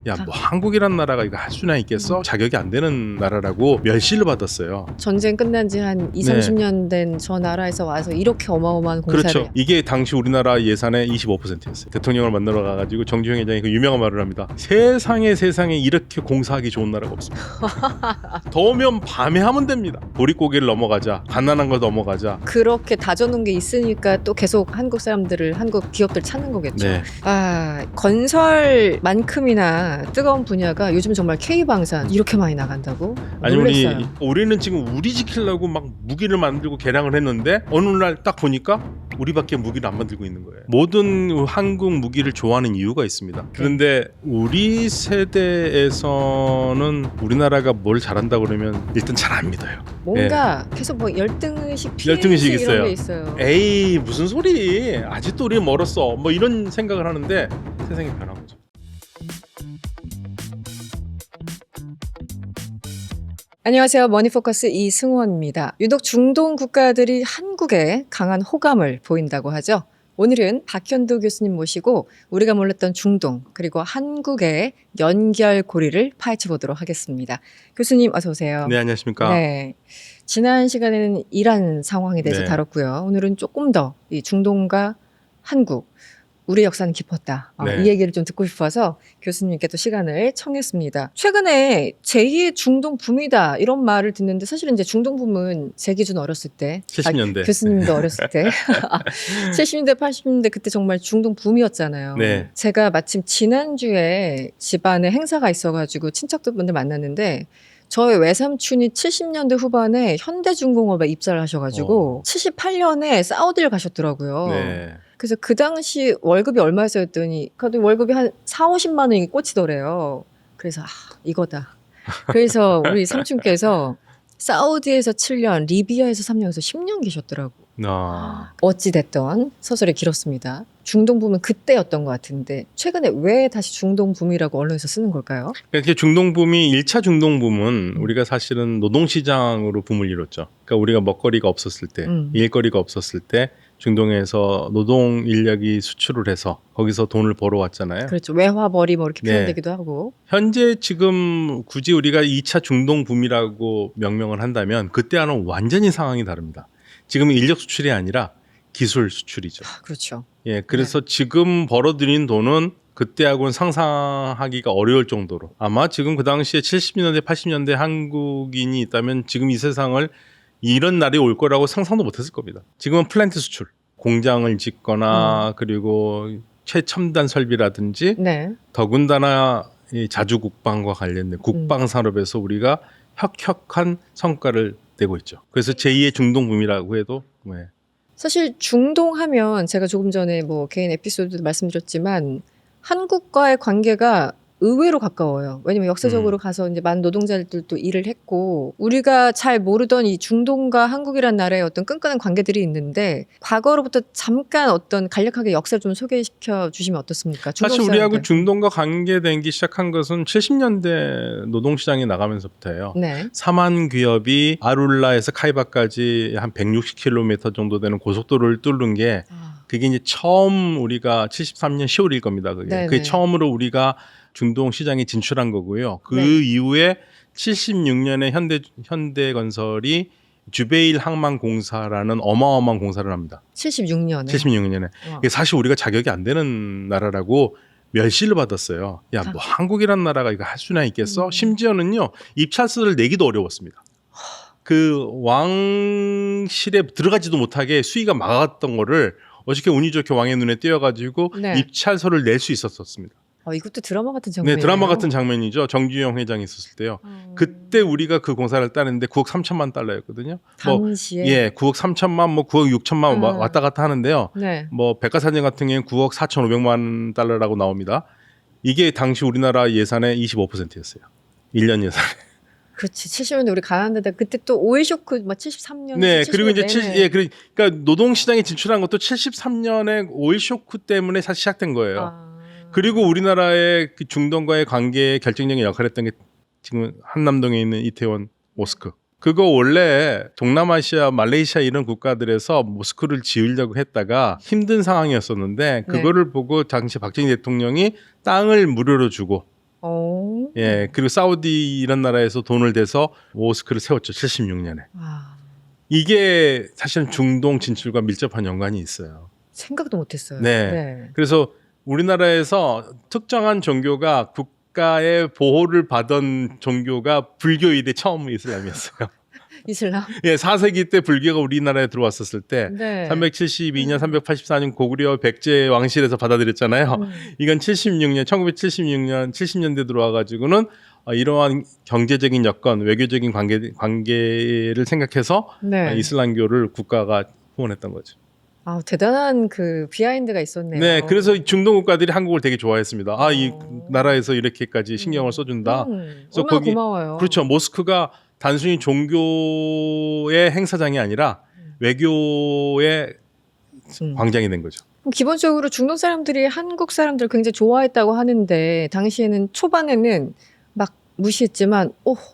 야, 뭐 한국이란 나라가 이거 할 수나 있겠어? 자격이 안 되는 나라라고 멸시를 받았어요. 전쟁 끝난 지 한 2, 네. 30년 된 저 나라에서 와서 이렇게 어마어마한 공사를 그렇죠. 이게 당시 우리나라 예산의 25%였어요. 대통령을 만나러 가가지고 정주영 회장이 그 유명한 말을 합니다. 세상에 이렇게 공사하기 좋은 나라가 없습니다. 더우면 밤에 하면 됩니다. 보릿고개를 넘어가자, 가난한 거 넘어가자. 그렇게 다져놓은 게 있으니까 또 계속 한국 사람들을 한국 기업들 찾는 거겠죠. 네. 아, 건설만큼이나 뜨거운 분야가 요즘 정말 K방산 이렇게 많이 나간다고? 아니 놀랬어요. 우리는 지금 우리 지키려고 막 무기를 만들고 개량을 했는데 어느 날 딱 보니까 우리밖에 무기를 안 만들고 있는 거예요. 모든 한국 무기를 좋아하는 이유가 있습니다. 그런데 우리 세대에서는 우리나라가 뭘 잘한다 그러면 일단 잘 안 믿어요. 뭔가 계속 뭐 열등의식, 열등의식 피해의식 이런 게 있어요. 에이 무슨 소리, 아직도 우리 멀었어, 뭐 이런 생각을 하는데 세상이 변한 거죠. 안녕하세요. 머니포커스 이승원입니다. 유독 중동 국가들이 한국에 강한 호감을 보인다고 하죠. 오늘은 박현도 교수님 모시고 우리가 몰랐던 중동 그리고 한국의 연결고리를 파헤쳐 보도록 하겠습니다. 교수님 어서 오세요. 네, 안녕하십니까. 네. 지난 시간에는 이란 상황에 대해서 네. 다뤘고요. 오늘은 조금 더 이 중동과 한국 우리 역사는 깊었다. 네. 이 얘기를 좀 듣고 싶어서 교수님께 또 시간을 청했습니다. 최근에 제2의 중동 붐이다 이런 말을 듣는데 사실은 이제 중동 붐은 제 기준 어렸을 때 70년대. 교수님도 어렸을 때 70년대 80년대 그때 정말 중동 붐이었잖아요. 네. 제가 마침 지난주에 집안에 행사가 있어가지고 친척분들 만났는데 저희 외삼촌이 70년대 후반에 현대중공업에 입사를 하셔가지고 78년에 사우디를 가셨더라고요. 네. 그래서 그 당시 월급이 얼마였어요 했더니 그래도 월급이 한 4, 50만 원이 꽂히더래요. 그래서 이거다. 그래서 우리 삼촌께서 사우디에서 7년, 리비아에서 3년에서 10년 계셨더라고. 어찌됐던 서술이 길었습니다. 중동 붐은 그때였던 것 같은데 최근에 왜 다시 중동 붐이라고 언론에서 쓰는 걸까요? 그러니까 중동 붐이 1차 중동 붐은 우리가 사실은 노동시장으로 붐을 이뤘죠. 그러니까 우리가 먹거리가 없었을 때, 일거리가 없었을 때 중동에서 노동 인력이 수출을 해서 거기서 돈을 벌어왔잖아요. 그렇죠. 외화벌이 뭐 이렇게 네. 표현되기도 하고. 현재 지금 굳이 우리가 2차 중동 붐이라고 명명을 한다면 그때와는 완전히 상황이 다릅니다. 지금은 인력 수출이 아니라 기술 수출이죠. 그렇죠. 예, 그래서 지금 벌어들인 돈은 그때하고는 상상하기가 어려울 정도로 아마 지금 그 당시에 70년대, 80년대 한국인이 있다면 지금 이 세상을 이런 날이 올 거라고 상상도 못했을 겁니다. 지금은 플랜트 수출, 공장을 짓거나 그리고 최첨단 설비라든지 네. 더군다나 이 자주국방과 관련된 국방 산업에서 우리가 혁혁한 성과를 내고 있죠. 그래서 제2의 중동붐이라고 해도 사실 중동하면 제가 조금 전에 뭐 개인 에피소드도 말씀드렸지만 한국과의 관계가 의외로 가까워요. 왜냐면 역사적으로 가서 이제 많은 노동자들도 일을 했고 우리가 잘 모르던 이 중동과 한국이란 나라의 어떤 끈끈한 관계들이 있는데 과거로부터 잠깐 어떤 간략하게 역사를 좀 소개시켜 주시면 어떻습니까? 중동 사실 우리하고 사람들. 중동과 관계되기 시작한 것은 70년대 노동시장에 나가면서부터예요. 네. 사만 기업이 아룰라에서 카이바까지 한 160km 정도 되는 고속도로를 뚫는 게 그게 이제 처음 우리가 73년 10월일 겁니다. 그게 처음으로 우리가 중동 시장에 진출한 거고요. 그 이후에 76년에 현대건설이 주베일 항만공사라는 어마어마한 공사를 합니다. 76년에. 76년에. 사실 우리가 자격이 안 되는 나라라고 멸시를 받았어요. 야, 뭐 한국이란 나라가 이거 할 수나 있겠어? 심지어는요, 입찰서를 내기도 어려웠습니다. 그 왕실에 들어가지도 못하게 수위가 막았던 거를 어저께 운이 좋게 왕의 눈에 띄어가지고 입찰서를 낼 수 있었습니다. 이것도 드라마 같은 장면이에요. 네, 드라마 같은 장면이죠. 정주영 회장이 있었을 때요. 그때 우리가 그 공사를 따는데 9억 3천만 달러였거든요. 당시에. 예, 9억 3천만, 뭐 9억 6천만 왔다 갔다 하는데요. 네. 뭐 백과사전 같은 경우에는 9억 4,500만 달러라고 나옵니다. 이게 당시 우리나라 예산의 25%였어요. 1년 예산에. 그렇지. 70년대 우리 가난하다. 그때 또 오일 쇼크 막 73년. 네, 그리고 이제 그러니까 노동 시장에 진출한 것도 73년에 오일 쇼크 때문에 사실 시작된 거예요. 그리고 우리나라의 그 중동과의 관계에 결정적인 역할을 했던 게 지금 한남동에 있는 이태원 모스크. 그거 원래 동남아시아, 말레이시아 이런 국가들에서 모스크를 지으려고 했다가 힘든 상황이었었는데 그거를 보고 당시 박정희 대통령이 땅을 무료로 주고 예, 그리고 사우디 이런 나라에서 돈을 대서 모스크를 세웠죠. 76년에. 아, 이게 사실은 중동 진출과 밀접한 연관이 있어요. 생각도 못했어요. 네. 네. 그래서 우리나라에서 특정한 종교가 국가의 보호를 받은 종교가 불교 이래 처음 이슬람이었어요. 이슬람. 예, 4세기 때 불교가 우리나라에 들어왔었을 때 네. 372년, 384년 고구려 백제 왕실에서 받아들였잖아요. 이건 76년, 1976년, 70년대 들어와가지고는 이러한 경제적인 여건, 외교적인 관계를 생각해서 네. 이슬람교를 국가가 후원했던 거죠. 아, 대단한 그 비하인드가 있었네요. 네, 그래서 중동 국가들이 한국을 되게 좋아했습니다. 아, 이 어. 나라에서 이렇게까지 신경을 써준다. 그래서 얼마나 고마워요. 그렇죠. 모스크가 단순히 종교의 행사장이 아니라 외교의 광장이 된 거죠. 그럼 기본적으로 중동 사람들이 한국 사람들을 굉장히 좋아했다고 하는데 당시에는 초반에는 막 무시했지만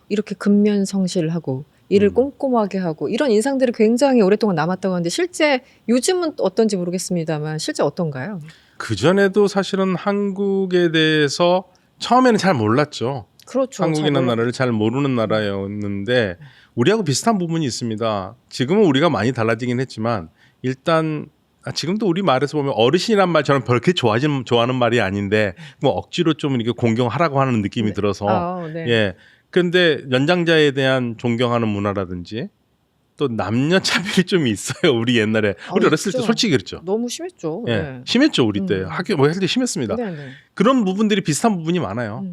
이렇게 근면성실하고 일을 꼼꼼하게 하고 이런 인상들이 굉장히 오랫동안 남았다고 하는데 실제 요즘은 어떤지 모르겠습니다만 실제 어떤가요? 그전에도 사실은 한국에 대해서 처음에는 잘 몰랐죠. 그렇죠. 한국이라는 나라를 잘 모르는 나라였는데 우리하고 비슷한 부분이 있습니다. 지금은 우리가 많이 달라지긴 했지만 일단 지금도 우리 말에서 보면 어르신이란 말 저는 그렇게 좋아하는 말이 아닌데 뭐 억지로 좀 이렇게 공경하라고 하는 느낌이 들어서 네. 예. 그런데 연장자에 대한 존경하는 문화라든지 또 남녀 차별이 좀 있어요. 우리 옛날에 우리 어렸을 때 솔직히 그랬죠. 너무 심했죠. 예, 네. 심했죠. 우리 때 학교 할 때 심했습니다. 네. 그런 부분들이 비슷한 부분이 많아요.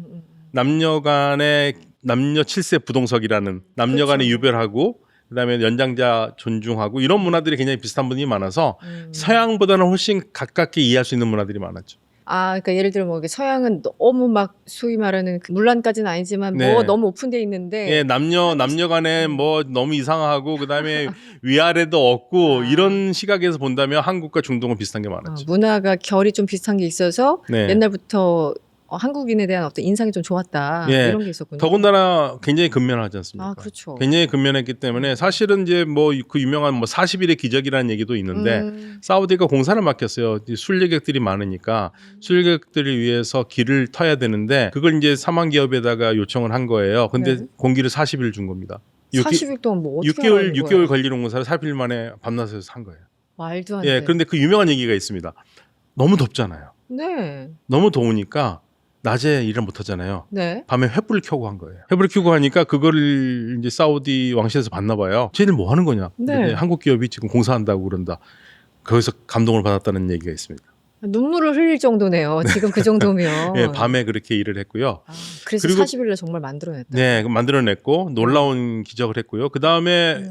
남녀 간의 남녀 칠세 부동석이라는 남녀 간의 그렇죠. 유별하고 그다음에 연장자 존중하고 이런 문화들이 굉장히 비슷한 부분이 많아서 서양보다는 훨씬 가깝게 이해할 수 있는 문화들이 많았죠. 아, 그러니까 예를 들어 뭐 이게 서양은 너무 막 소위 말하는 그 문란까지는 아니지만 네. 뭐 너무 오픈돼 있는데 예, 남녀 간에 뭐 너무 이상하고 그다음에 위아래도 없고 이런 시각에서 본다면 한국과 중동은 비슷한 게 많았죠. 문화가 결이 좀 비슷한 게 있어서 네. 옛날부터 한국인에 대한 어떤 인상이 좀 좋았다. 예. 이런 게 있었군요. 더군다나 굉장히 근면하지 않습니까? 아, 그렇죠. 굉장히 근면했기 때문에 사실은 이제 뭐 그 유명한 뭐 40일의 기적이라는 얘기도 있는데 사우디가 공사를 맡겼어요. 순례객들이 많으니까 순례객들을 위해서 길을 터야 되는데 그걸 이제 사만 기업에다가 요청을 한 거예요. 근데 네. 공기를 40일 준 겁니다. 40일 동안 뭐 어떻게 하는 6개월 거예요? 걸리는 공사를 40일 만에 밤낮에서 한 거예요. 말도 안 돼. 예, 그런데 그 유명한 얘기가 있습니다. 너무 덥잖아요. 네. 너무 더우니까 낮에 일을 못 하잖아요. 네. 밤에 횃불을 켜고 한 거예요. 횃불을 켜고 하니까 그거를 이제 사우디 왕실에서 봤나 봐요. 쟤들 뭐 하는 거냐? 네. 근데 한국 기업이 지금 공사한다고 그런다. 거기서 감동을 받았다는 얘기가 있습니다. 눈물을 흘릴 정도네요. 지금 그 정도면. 예, 밤에 그렇게 일을 했고요. 그래서 그리고 40일을 정말 만들어냈다. 네, 만들어냈고 놀라운 기적을 했고요. 그 다음에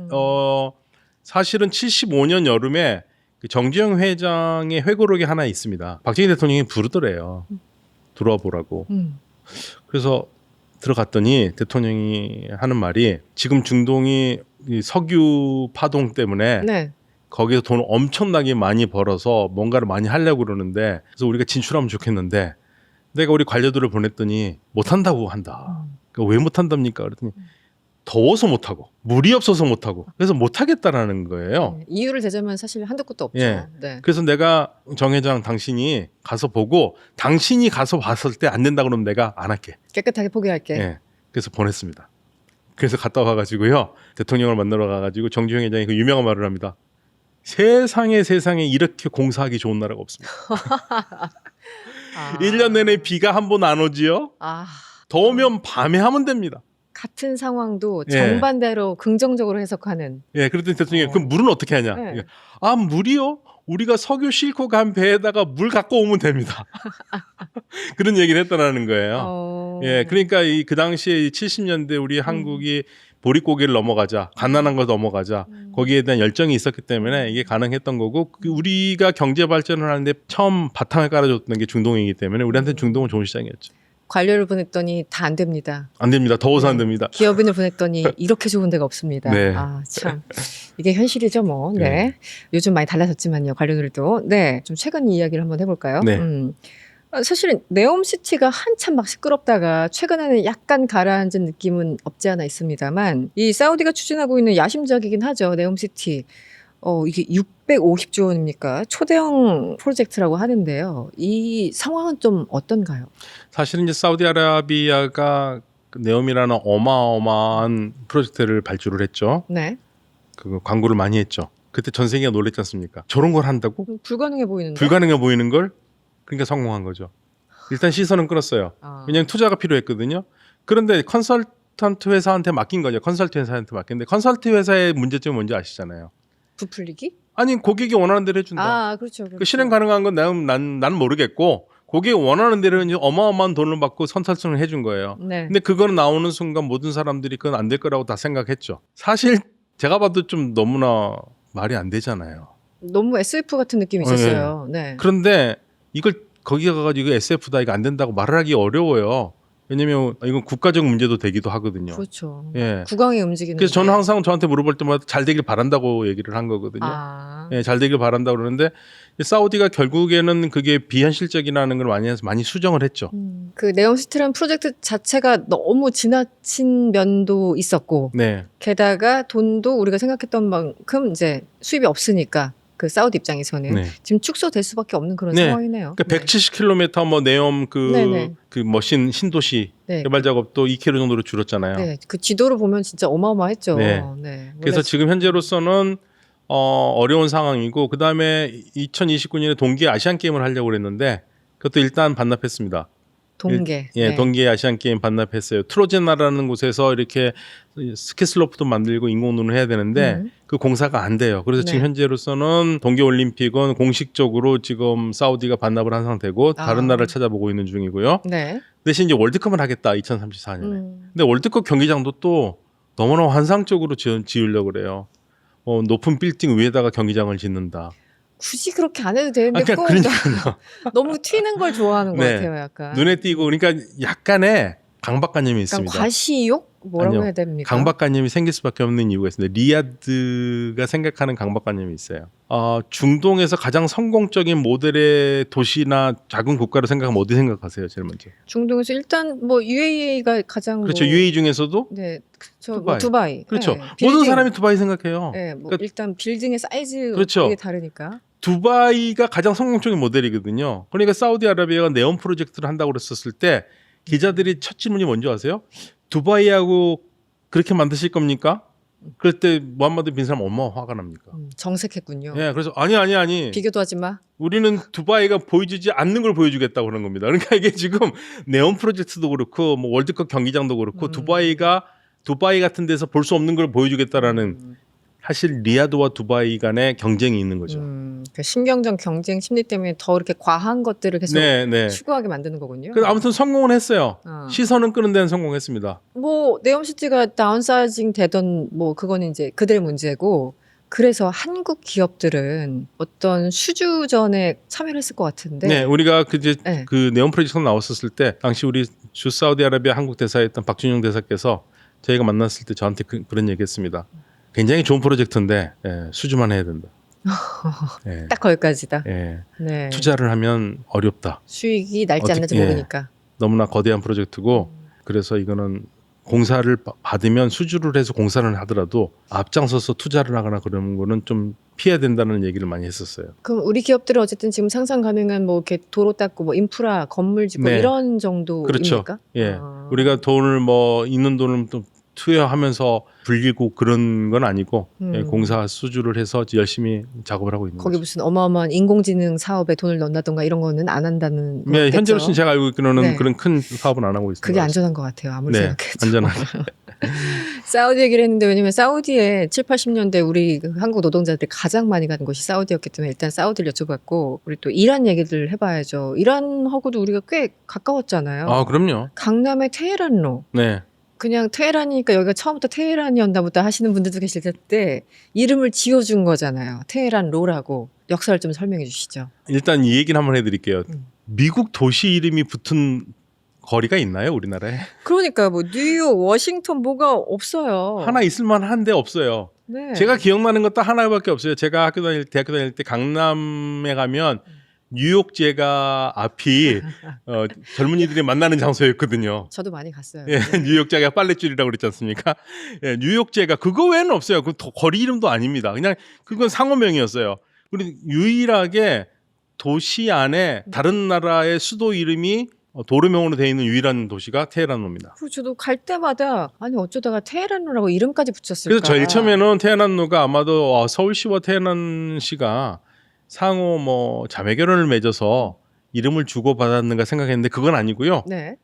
사실은 75년 여름에 그 정주영 회장의 회고록이 하나 있습니다. 박정희 대통령이 부르더래요. 들어와 보라고. 그래서 들어갔더니 대통령이 하는 말이 지금 중동이 이 석유 파동 때문에 네. 거기서 돈 엄청나게 많이 벌어서 뭔가를 많이 하려고 그러는데 그래서 우리가 진출하면 좋겠는데 내가 우리 관료들을 보냈더니 못한다고 한다. 그러니까 왜 못한답니까? 그랬더니 더워서 못하고 물이 없어서 못하고 그래서 못하겠다라는 거예요. 이유를 대자면 사실 한두 끝도 없죠. 예. 네. 그래서 내가 정 회장 당신이 가서 보고 당신이 가서 봤을 때 안 된다 그러면 내가 안 할게. 깨끗하게 포기할게. 예. 그래서 보냈습니다. 그래서 갔다 와가지고요. 대통령을 만나러 가가지고 정주영 회장이 그 유명한 말을 합니다. 세상에 이렇게 공사하기 좋은 나라가 없습니다. 1년 내내 비가 한 번 안 오지요. 더우면 밤에 하면 됩니다. 같은 상황도 예. 정반대로 긍정적으로 해석하는. 예, 그랬더니 대통령이 그럼 물은 어떻게 하냐? 네. 아, 물이요? 우리가 석유 싣고 간 배에다가 물 갖고 오면 됩니다. 그런 얘기를 했다라는 거예요. 예, 그러니까 그 당시에 70년대 우리 한국이 보릿고개를 넘어가자, 가난한 걸 넘어가자, 거기에 대한 열정이 있었기 때문에 이게 가능했던 거고, 우리가 경제 발전을 하는데 처음 바탕을 깔아줬던 게 중동이기 때문에 우리한테는 중동은 좋은 시장이었죠. 관료를 보냈더니 다 안 됩니다. 안 됩니다. 더워서 안 됩니다. 기업인을 보냈더니 이렇게 좋은 데가 없습니다. 네. 아, 참. 이게 현실이죠, 뭐. 네. 요즘 많이 달라졌지만요, 관료들도. 네. 좀 최근 이야기를 한번 해볼까요? 네. 사실은 네옴시티가 한참 막 시끄럽다가 최근에는 약간 가라앉은 느낌은 없지 않아 있습니다만 이 사우디가 추진하고 있는 야심작이긴 하죠. 네옴시티. 이게 650조 원입니까? 초대형 프로젝트라고 하는데요. 이 상황은 좀 어떤가요? 사실은 이제 사우디아라비아가 그 네옴이라는 어마어마한 프로젝트를 발주를 했죠. 네. 그 광고를 많이 했죠. 그때 전 세계가 놀랬지 않습니까? 저런 걸 한다고? 불가능해 보이는데. 불가능해 보이는 걸? 그러니까 성공한 거죠. 일단 시선은 끌었어요. 왜냐하면 투자가 필요했거든요. 그런데 컨설턴트 회사한테 맡긴 거죠. 컨설팅 회사한테 맡겼는데 컨설팅 회사의 문제점이 뭔지 아시잖아요. 부풀리기? 아니 고객이 원하는 대로 해준다. 아, 그렇죠. 그 실행 가능한 건 난 모르겠고 고객이 원하는 대로 이제 어마어마한 돈을 받고 컨설팅을 해준 거예요. 네. 근데 그거는 나오는 순간 모든 사람들이 그건 안 될 거라고 다 생각했죠. 사실 제가 봐도 좀 너무나 말이 안 되잖아요. 너무 SF 같은 느낌이 있었어요. 네. 그런데 이걸 거기 가가지고 SF다 이거 안 된다고 말을 하기 어려워요. 왜냐면 이건 국가적 문제도 되기도 하거든요. 그렇죠. 예. 국왕이 움직이는. 그래서 저는 항상 저한테 물어볼 때마다 잘 되길 바란다고 얘기를 한 거거든요. 예, 잘 되길 바란다고 그러는데 사우디가 결국에는 그게 비현실적이라는 걸 많이 수정을 했죠. 그 네옴시티라는 프로젝트 자체가 너무 지나친 면도 있었고, 네. 게다가 돈도 우리가 생각했던 만큼 이제 수입이 없으니까 그 사우디 입장에서는 네. 지금 축소될 수밖에 없는 그런 네. 상황이네요. 그러니까 170km 뭐 네옴 네네. 그 머신 신도시 네. 개발 작업도 2km 정도로 줄었잖아요. 네, 그 지도를 보면 진짜 어마어마했죠. 네. 네. 그래서 지금 현재로서는 어려운 상황이고 그 다음에 2029년에 동계 아시안 게임을 하려고 그랬는데 그것도 일단 반납했습니다. 동계. 예, 네. 동계 아시안 게임 반납했어요. 트로제나라는 곳에서 이렇게 스키슬로프도 만들고 인공눈을 해야 되는데 그 공사가 안 돼요. 그래서 지금 네. 현재로서는 동계 올림픽은 공식적으로 지금 사우디가 반납을 한 상태고 다른 나라를 찾아보고 있는 중이고요. 네. 대신 이제 월드컵을 하겠다 2034년에. 근데 월드컵 경기장도 또 너무나 환상적으로 지으려고 그래요. 높은 빌딩 위에다가 경기장을 짓는다. 굳이 그렇게 안 해도 되는데 꼭 그러니까요. 너무 튀는 걸 좋아하는 것 네. 같아요, 약간. 눈에 띄고 그러니까 약간의 강박관념이 약간 있습니다. 과시욕? 뭐라고 아니요. 해야 됩니까? 강박관념이 생길 수밖에 없는 이유가 있습니다. 리야드가 생각하는 강박관념이 있어요. 중동에서 가장 성공적인 모델의 도시나 작은 국가로 생각하면 어디 생각하세요, 제일 먼저? 중동에서 일단 뭐 UAE가 가장 그렇죠. 뭐, UAE 중에서도 네, 그렇죠. 두바이. 두바이. 그렇죠. 네. 모든 빌딩. 사람이 두바이 생각해요. 네, 뭐 그러니까 일단 빌딩의 사이즈 그렇죠. 되게 다르니까. 두바이가 가장 성공적인 모델이거든요. 그러니까 사우디아라비아가 네온 프로젝트를 한다고 그랬었을 때 기자들이 첫 질문이 뭔지 아세요? 두바이하고 그렇게 만드실 겁니까? 그럴 때 무함마드 빈 살만 얼마나 화가 납니까? 정색했군요. 예, 그래서 아니. 비교도 하지 마. 우리는 두바이가 보여주지 않는 걸 보여주겠다고 그런 겁니다. 그러니까 이게 지금 네온 프로젝트도 그렇고 뭐 월드컵 경기장도 그렇고 두바이 같은 데서 볼 수 없는 걸 보여주겠다라는 사실 리야드와 두바이 간의 경쟁이 있는 거죠. 그 신경전 경쟁 심리 때문에 더 이렇게 과한 것들을 계속 네. 추구하게 만드는 거군요. 그래서 아무튼 성공은 했어요. 어. 시선은 끄는 데는 성공했습니다. 뭐 네옴시티가 다운사이징 되던 뭐 그거는 이제 그들의 문제고, 그래서 한국 기업들은 어떤 수주전에 참여를 했을 것 같은데. 네, 우리가 네. 그 네온 프로젝트 나왔었을 때 당시 우리 주 사우디아라비아 한국 대사였던 박준영 대사께서 저희가 만났을 때 저한테 그런 얘기했습니다. 굉장히 좋은 프로젝트인데 수주만 해야 된다. 예. 딱 거기까지다. 예. 네. 투자를 하면 어렵다. 수익이 날지 안 날지 모르니까. 너무나 거대한 프로젝트고 그래서 이거는 공사를 받으면 수주를 해서 공사를 하더라도 앞장서서 투자를 하거나 그런 거는 좀 피해야 된다는 얘기를 많이 했었어요. 그럼 우리 기업들은 어쨌든 지금 상상 가능한 뭐 이렇게 도로 닦고 뭐 인프라 건물 짓고 네. 이런 정도입니까? 그렇죠. 예. 우리가 돈을 뭐 있는 돈을 또 투여하면서 불리고 그런 건 아니고 공사 수주를 해서 열심히 작업을 하고 있는 거기 거죠. 무슨 어마어마한 인공지능 사업에 돈을 넣는다던가 이런 거는 안 한다는 네, 거겠죠? 현재로서는 제가 알고 있기로는 네. 그런 큰 사업은 안 하고 있습니다. 그게 안전한 것 같아요. 아무리 네, 생각해도. 안전하게. 사우디 얘기를 했는데, 왜냐면 사우디에 7, 80년대 우리 그 한국 노동자들이 가장 많이 가는 곳이 사우디였기 때문에 일단 사우디를 여쭤봤고, 우리 또 이란 얘기를 해봐야죠. 이란하고도 우리가 꽤 가까웠잖아요. 아, 그럼요. 강남의 테헤란로. 네. 그냥 테헤란이니까 여기가 처음부터 테헤란이었나 보다 하시는 분들도 계실 텐데 이름을 지어준 거잖아요. 테헤란로라고. 역사를 좀 설명해 주시죠. 일단 이 얘기는 한번 해드릴게요. 미국 도시 이름이 붙은 거리가 있나요, 우리나라에? 그러니까 뭐 뉴욕, 워싱턴 뭐가 없어요. 하나 있을 만한데 없어요. 네. 제가 기억나는 것 딱 하나밖에 없어요. 제가 대학교 다닐 때 강남에 가면 뉴욕제가 앞이 젊은이들이 만나는 장소였거든요. 저도 많이 갔어요. 예, 뉴욕제가 빨래줄이라고 그랬지 않습니까? 예, 뉴욕제가 그거 외에는 없어요. 그 거리 이름도 아닙니다. 그냥 그건 상호명이었어요. 그리고 유일하게 도시 안에 다른 나라의 수도 이름이 도로명으로 되어 있는 유일한 도시가 테헤란로입니다. 그 저도 갈 때마다 아니 어쩌다가 테헤란로라고 이름까지 붙였을까. 그래서 제일 처음에는 테헤란로가 아마도 서울시와 테헤란시가 상호 뭐 자매 결혼을 맺어서 이름을 주고 받았는가 생각했는데 그건 아니고요. 네.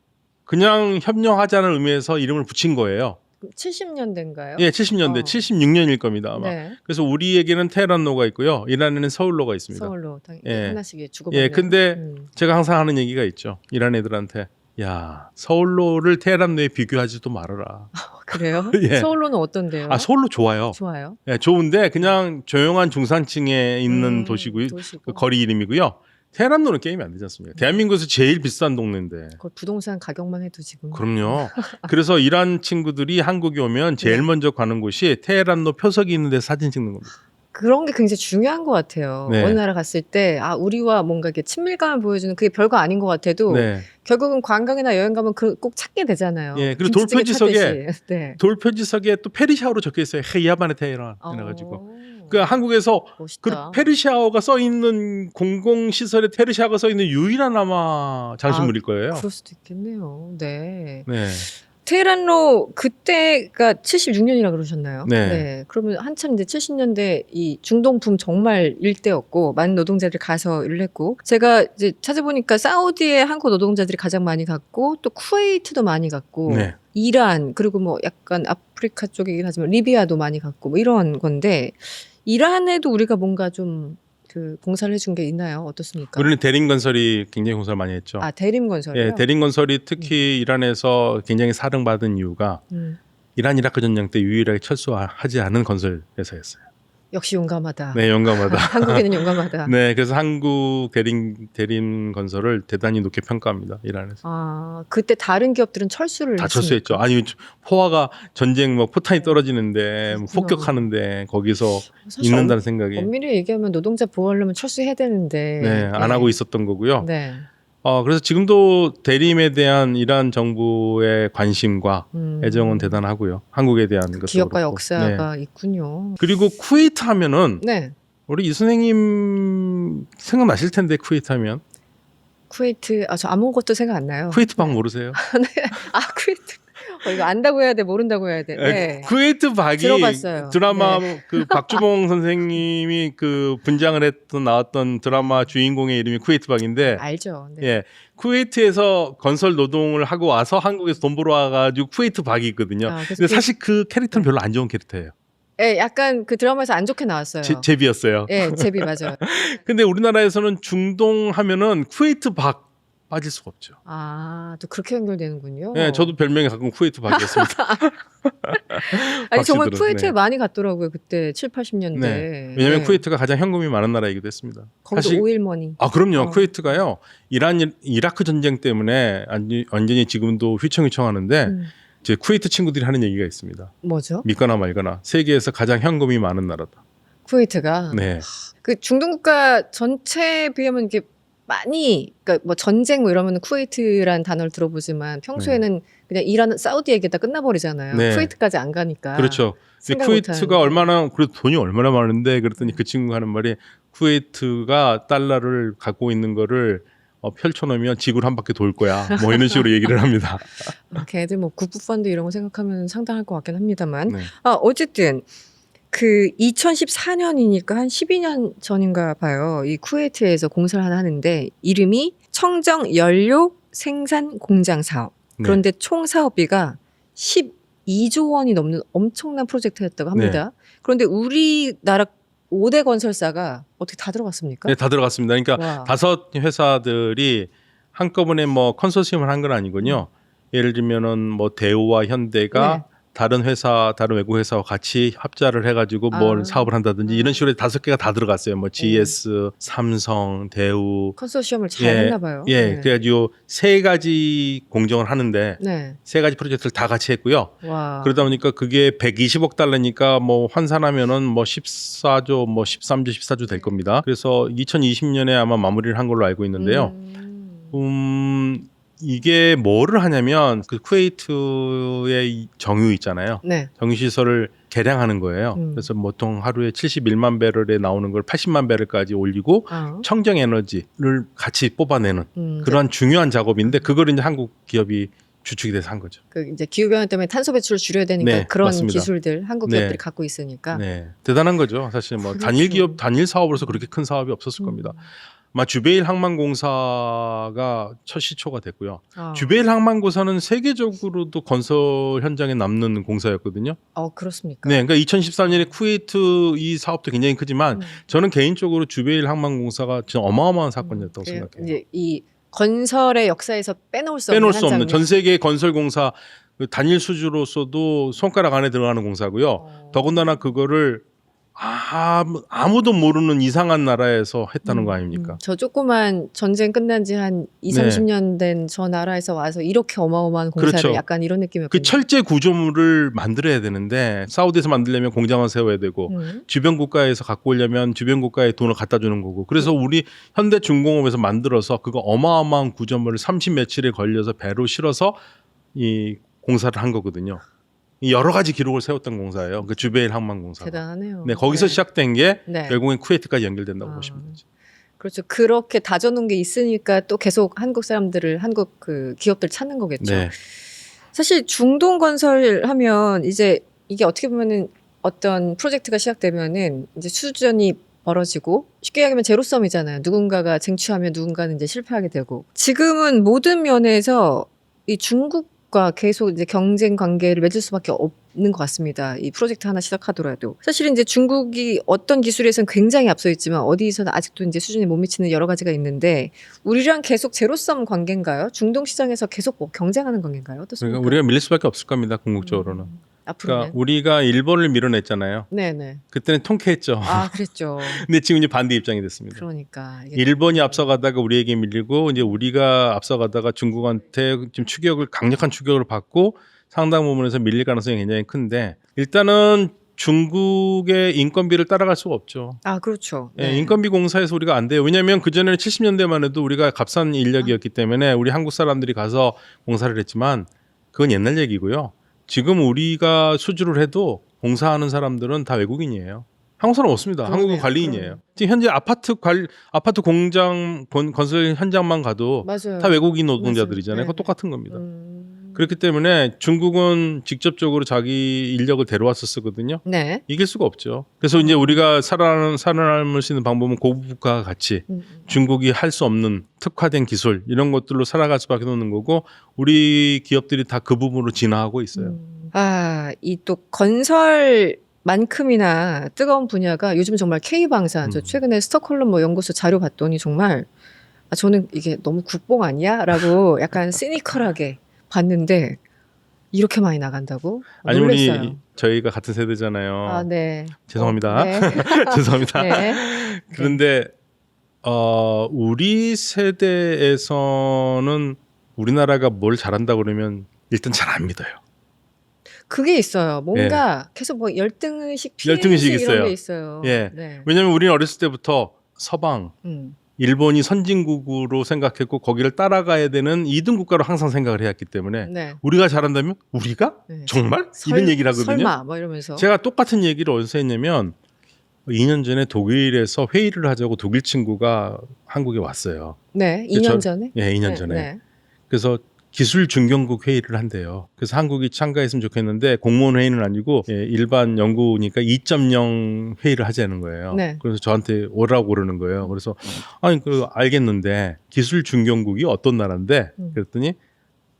그냥 협력하자는 의미에서 이름을 붙인 거예요. 70년대인가요? 예, 70년대, 76년일 겁니다 아마. 네. 그래서 우리에게는 테헤란로가 있고요. 이란에는 서울로가 있습니다. 서울로 예. 하나씩 주고받는. 예, 근데 제가 항상 하는 얘기가 있죠. 이란 애들한테 야 서울로를 테헤란로에 비교하지도 말아라. 그래요? 예. 서울로는 어떤데요? 아 서울로 좋아요. 좋아요. 예, 좋은데 그냥 조용한 중산층에 있는 도시고요. 그 거리 이름이고요. 테헤란로는 게임이 안 되지 않습니까? 대한민국에서 제일 비싼 동네인데. 그 부동산 가격만 해도 지금. 그럼요. 그래서 이란 친구들이 한국에 오면 제일 네. 먼저 가는 곳이 테헤란로 표석이 있는 데서 사진 찍는 겁니다. 그런 게 굉장히 중요한 것 같아요. 네. 어느 나라 갔을 때 우리와 뭔가 이렇게 친밀감을 보여주는 그게 별거 아닌 것 같아도 네. 결국은 관광이나 여행 가면 꼭 찾게 되잖아요. 예, 그리고 김치찌개 돌표지석에 찾듯이. 네. 돌표지석에 또 페르시아어로 적혀 있어요. 헤야반의 테헤란 이래가지고. 그 한국에서 그 멋있다. 페르시아어가 써 있는 공공 시설에 페르시아어가 써 있는 유일한 아마 장식물일 거예요. 그럴 수도 있겠네요. 네. 네. 테헤란로 그때가 76년이라 그러셨나요? 네. 그러면 한참 이제 70년대 이 중동 붐 정말 일대였고 많은 노동자들이 가서 일을 했고 제가 이제 찾아보니까 사우디에 한국 노동자들이 가장 많이 갔고 또 쿠웨이트도 많이 갔고 네. 이란 그리고 뭐 약간 아프리카 쪽이긴 하지만 리비아도 많이 갔고 뭐 이런 건데 이란에도 우리가 뭔가 좀 그 봉사를 해준 게 있나요? 어떻습니까? 우리는 대림건설이 굉장히 공사를 많이 했죠. 대림건설이요? 예, 대림건설이 특히 이란에서 굉장히 사랑받은 이유가 이란 이라크 전쟁 때 유일하게 철수하지 않은 건설 회사였어요. 역시 용감하다. 네, 용감하다. 한국에는 용감하다. 네, 그래서 한국 대림건설을 대단히 높게 평가합니다. 이란에서. 그때 다른 기업들은 철수를 다 했습니까? 철수했죠. 아니 포화가 전쟁 뭐 포탄이 떨어지는데 뭐 폭격하는데 거기서 사실 있는다는 생각이 엄밀히 얘기하면 노동자 보호하려면 철수해야 되는데 네, 안 하고 있었던 거고요. 네. 그래서 지금도 대림에 대한 이란 정부의 관심과 애정은 대단하고요. 한국에 대한 것도 기업과 그렇고. 역사가 네. 있군요. 그리고 쿠웨이트 하면은 네. 우리 이 선생님 생각나실 텐데 쿠웨이트 하면 쿠웨이트 저 아무것도 생각 안 나요. 쿠웨이트 박 모르세요? 쿠웨이트 이거 안다고 해야 돼 모른다고 해야 돼. 네. 쿠웨이트 박이 들어봤어요. 드라마 네. 그 박주봉 선생님이 그 분장을 했던 나왔던 드라마 주인공의 이름이 쿠웨이트 박인데 알죠. 네. 예. 쿠웨이트에서 건설 노동을 하고 와서 한국에서 돈 벌어 와가지고 쿠웨이트 박이 있거든요. 근데 사실 그 캐릭터는 별로 안 좋은 캐릭터예요. 네, 약간 그 드라마에서 안 좋게 나왔어요. 제비였어요. 네, 제비 맞아요. 근데 우리나라에서는 중동 하면은 쿠웨이트 박 빠질 수가 없죠. 또 그렇게 연결되는군요. 네, 저도 별명이 가끔 쿠웨이트 박이었습니다. 아니 정말 박씨들은, 쿠웨이트에 네. 많이 갔더라고요. 그때 7, 80년대. 네. 왜냐하면 네. 쿠웨이트가 가장 현금이 많은 나라이기도 했습니다. 거기도 사실 오일머니. 그럼요. 쿠웨이트가요. 이라크 전쟁 때문에 완전히 지금도 휘청휘청하는데 이제 쿠웨이트 친구들이 하는 얘기가 있습니다. 뭐죠? 믿거나 말거나 세계에서 가장 현금이 많은 나라다. 쿠웨이트가 네. 그 중동 국가 전체에 비하면 이게 많이 그러니까 뭐 전쟁 뭐 이러면 쿠웨이트라는 단어를 들어보지만 평소에는 그냥 이란 사우디 얘기다 끝나버리잖아요. 네. 쿠웨이트까지 안 가니까. 그렇죠. 근데 생각 쿠웨이트가 못하는. 얼마나 그래도 돈이 얼마나 많은데 그랬더니 그 친구가 하는 말이 쿠웨이트가 달러를 갖고 있는 거를 펼쳐놓으면 지구를 한 바퀴 돌 거야. 뭐 이런 식으로 얘기를 합니다. 걔들 뭐 국부펀드 이런 거 생각하면 상당할 것 같긴 합니다만. 네. 어쨌든 그 2014년이니까 한 12년 전인가 봐요. 이 쿠웨이트에서 공사를 하나 하는데 이름이 청정 연료 생산 공장 사업. 그런데 총 사업비가 12조 원이 넘는 엄청난 프로젝트였다고 합니다. 그런데 우리나라 5대 건설사가 어떻게 다 들어갔습니까? 네, 다 들어갔습니다. 그러니까 와. 5 회사들이 한꺼번에 뭐 컨소시엄을 한 건 아니군요. 예를 들면은 뭐 대우와 현대가 다른 회사, 다른 외국 회사와 같이 합자를 해가지고 뭘 사업을 한다든지 이런 식으로 5개가 다 들어갔어요. 뭐 GS, 삼성, 대우. 컨소시엄을 잘 했나 봐요. 예, 네. 그래가지고 3가지 공정을 하는데 네. 3가지 프로젝트를 다 같이 했고요. 와. 그러다 보니까 그게 120억 달러니까 뭐 환산하면은 뭐 14조, 뭐 13조, 14조 될 겁니다. 그래서 2020년에 아마 마무리를 한 걸로 알고 있는데요. 이게 뭐를 하냐면 그 쿠웨이트의 이 정유 있잖아요. 네. 정유시설을 개량하는 거예요. 그래서 보통 하루에 71만 배럴에 나오는 걸 80만 배럴까지 올리고 청정 에너지를 같이 뽑아내는 그러한 중요한 작업인데 그걸 이제 한국 기업이 주축이 돼서 한 거죠. 그 이제 기후 변화 때문에 탄소 배출을 줄여야 되니까 네, 그런 맞습니다. 기술들 한국 기업들이 갖고 있으니까. 네, 대단한 거죠. 사실 뭐 그렇죠. 단일 기업, 단일 사업으로서 그렇게 큰 사업이 없었을 겁니다. 아마 주베일 항만공사가 첫 시초가 됐고요. 주베일 항만공사는 세계적으로도 건설 현장에 남는 공사였거든요. 그렇습니까? 네, 그러니까 2014년에 쿠웨이트 이 사업도 굉장히 크지만 저는 개인적으로 주베일 항만공사가 진짜 어마어마한 사건이었다고 생각해요. 이제 이 건설의 역사에서 빼놓을 수 없는 전 세계 건설공사 그 단일 수주로서도 손가락 안에 들어가는 공사고요. 더군다나 그거를 아무도 모르는 이상한 나라에서 했다는 거 아닙니까? 저 조그만 전쟁 끝난 지 한 20-30년 된 저 나라에서 와서 이렇게 어마어마한 공사를 그렇죠. 약간 이런 느낌이었거든요. 그 철제 구조물을 만들어야 되는데 사우디에서 만들려면 공장을 세워야 되고 주변 국가에서 갖고 오려면 주변 국가에 돈을 갖다 주는 거고 그래서 우리 현대중공업에서 만들어서 그거 어마어마한 구조물을 30 며칠에 걸려서 배로 실어서 이 공사를 한 거거든요. 여러 가지 기록을 세웠던 공사예요. 그 주베일 항만공사. 대단하네요. 네, 거기서 시작된 게 네. 결국엔 쿠웨이트까지 연결된다고 보시면 되죠. 그렇죠. 그렇게 다져놓은 게 있으니까 또 계속 한국 사람들을 한국 그 기업들 찾는 거겠죠. 네. 사실 중동 건설하면 이제 이게 어떻게 보면은 어떤 프로젝트가 시작되면은 이제 수준이 벌어지고 쉽게 얘기하면 제로섬이잖아요. 누군가가 쟁취하면 누군가는 이제 실패하게 되고 지금은 모든 면에서 이 중국과 계속 이제 경쟁 관계를 맺을 수밖에 없는 것 같습니다. 이 프로젝트 하나 시작하더라도 사실은 이제 중국이 어떤 기술에서는 굉장히 앞서 있지만 어디서는 아직도 이제 수준에 못 미치는 여러 가지가 있는데 우리랑 계속 제로섬 관계인가요? 중동 시장에서 계속 뭐 경쟁하는 관계인가요? 어떻습니까? 그러니까 우리가 밀릴 수밖에 없을 겁니다. 궁극적으로는. 앞으로는. 그러니까 우리가 일본을 밀어냈잖아요. 네네. 그때는 통쾌했죠. 그랬죠. 근데 지금 이제 반대 입장이 됐습니다. 그러니까 이게 일본이 앞서가다가 우리에게 밀리고 이제 우리가 앞서가다가 중국한테 지금 강력한 추격을 받고 상당 부분에서 밀릴 가능성이 굉장히 큰데 일단은 중국의 인건비를 따라갈 수가 없죠. 그렇죠. 네. 인건비 공사에서 우리가 안 돼요. 왜냐하면 그전에는 70년대만 해도 우리가 값싼 인력이었기 때문에 우리 한국 사람들이 가서 공사를 했지만 그건 옛날 얘기고요. 지금 우리가 수주를 해도 공사하는 사람들은 다 외국인이에요. 한국 사람 없습니다. 한국은 관리인이에요. 지금 현재 아파트 공장 건설 현장만 가도 맞아요. 다 외국인 노동자들이잖아요. 그거 똑같은 겁니다. 그렇기 때문에 중국은 직접적으로 자기 인력을 데려와서 쓰거든요. 네. 이길 수가 없죠. 그래서 이제 우리가 살아남을 수 있는 방법은 고부가 같이 중국이 할 수 없는 특화된 기술 이런 것들로 살아갈 수밖에 없는 거고 우리 기업들이 다 그 부분으로 진화하고 있어요. 이 또 건설만큼이나 뜨거운 분야가 요즘 정말 K방산. 저 최근에 스톡홀름 뭐 연구소 자료 봤더니 정말 저는 이게 너무 국뽕 아니야? 라고 약간 시니컬하게 봤는데 이렇게 많이 나간다고? 아니 놀랐어요. 우리 저희가 같은 세대잖아요. 네. 죄송합니다. 네. 죄송합니다. 네. 그런데 우리 세대에서는 우리나라가 뭘 잘한다 그러면 일단 잘 안 믿어요. 그게 있어요. 뭔가 계속 뭐 열등의식, 피해의식 이런 게 있어요. 예. 네. 왜냐하면 우리는 어렸을 때부터 서방, 일본이 선진국으로 생각했고 거기를 따라가야 되는 2등 국가로 항상 생각을 해왔기 때문에 우리가 잘한다면 우리가? 정말? 이런 얘기를 하거든요. 설마 뭐 이러면서. 제가 똑같은 얘기를 어디서 했냐면 2년 전에 독일에서 회의를 하자고 독일 친구가 한국에 왔어요. 네. 2년 전에? 네. 2년 전에. 그래서 기술 중견국 회의를 한대요. 그래서 한국이 참가했으면 좋겠는데 공무원 회의는 아니고 일반 연구니까 2.0 회의를 하자는 거예요. 그래서 저한테 오라고 그러는 거예요. 그래서 알겠는데 기술 중견국이 어떤 나라인데 그랬더니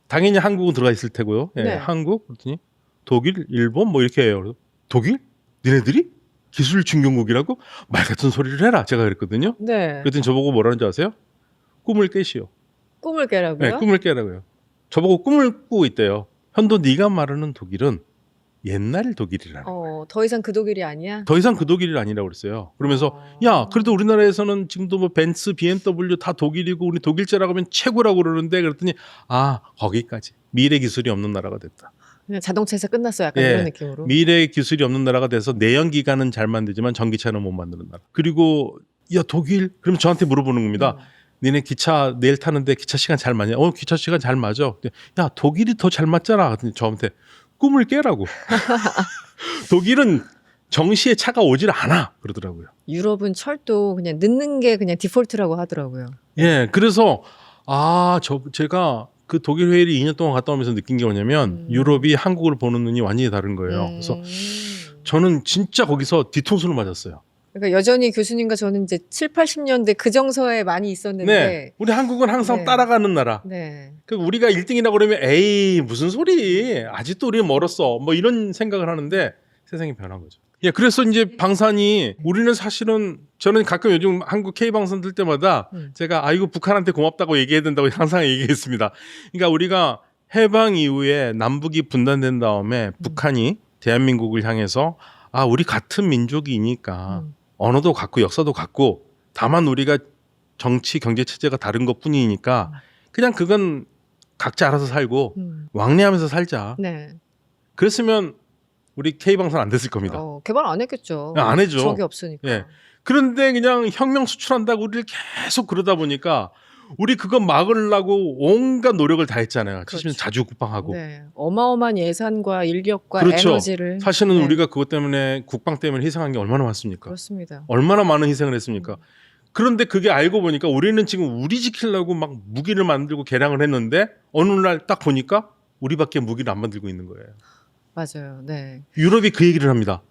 당연히 한국은 들어가 있을 테고요. 한국 그랬더니 독일, 일본 뭐 이렇게 해요. 그래서 독일? 니네들이? 기술 중견국이라고? 말 같은 소리를 해라. 제가 그랬거든요. 그랬더니 저보고 뭐라는 줄 아세요? 꿈을 깨시오. 꿈을 깨라고요? 네, 꿈을 깨라고요. 저보고 꿈을 꾸고 있대요. 현도 네가 말하는 독일은 옛날 독일이라는 더 이상 그 독일이 아니야? 더 이상 그 독일이 아니라고 그랬어요. 그러면서 야 그래도 우리나라에서는 지금도 뭐 벤츠, BMW 다 독일이고 우리 독일제라고 하면 최고라고 그러는데 그랬더니 거기까지 미래 기술이 없는 나라가 됐다. 그냥 자동차에서 끝났어 약간 예, 이런 느낌으로. 미래 기술이 없는 나라가 돼서 내연기관은 잘 만들지만 전기차는 못 만드는 나라. 그리고 야 독일? 그러면 저한테 물어보는 겁니다. 니네 기차 내일 타는데 기차 시간 잘 맞냐? 기차 시간 잘 맞아. 야 독일이 더 잘 맞잖아. 그랬더니 저한테 꿈을 깨라고. 독일은 정시에 차가 오질 않아 그러더라고요. 유럽은 철도 그냥 늦는 게 그냥 디폴트라고 하더라고요. 예, 그래서 제가 그 독일 회의를 2년 동안 갔다 오면서 느낀 게 뭐냐면 유럽이 한국을 보는 눈이 완전히 다른 거예요. 그래서 저는 진짜 거기서 뒤통수를 맞았어요. 그러니까 여전히 교수님과 저는 이제 7, 80년대 그 정서에 많이 있었는데 네, 우리 한국은 항상 네. 따라가는 나라. 네. 그 우리가 1등이라고 그러면 에이 무슨 소리 아직도 우리는 멀었어 뭐 이런 생각을 하는데 세상이 변한 거죠. 예, 그래서 이제 방산이 우리는 사실은 저는 가끔 요즘 한국 K방산 들 때마다 제가 아이고 북한한테 고맙다고 얘기해야 된다고 항상 얘기했습니다. 그러니까 우리가 해방 이후에 남북이 분단된 다음에 북한이 대한민국을 향해서 우리 같은 민족이니까 언어도 같고 역사도 같고 다만 우리가 정치 경제 체제가 다른 것뿐이니까 그냥 그건 각자 알아서 살고 왕래하면서 살자. 네. 그랬으면 우리 K방산 안 됐을 겁니다. 개발 안 했겠죠. 안 해죠. 적이 없으니까. 예. 그런데 그냥 혁명 수출한다고 우리를 계속 그러다 보니까 우리 그거 막으려고 온갖 노력을 다 했잖아요. 그렇죠. 70년 자주 국방하고. 네. 어마어마한 예산과 인력과 그렇죠. 에너지를. 사실은 네. 우리가 그것 때문에 국방 때문에 희생한 게 얼마나 많습니까? 그렇습니다. 얼마나 많은 희생을 했습니까? 그런데 그게 알고 보니까 우리는 지금 우리 지키려고 막 무기를 만들고 개량을 했는데 어느 날 딱 보니까 우리밖에 무기를 안 만들고 있는 거예요. 맞아요. 네. 유럽이 그 얘기를 합니다.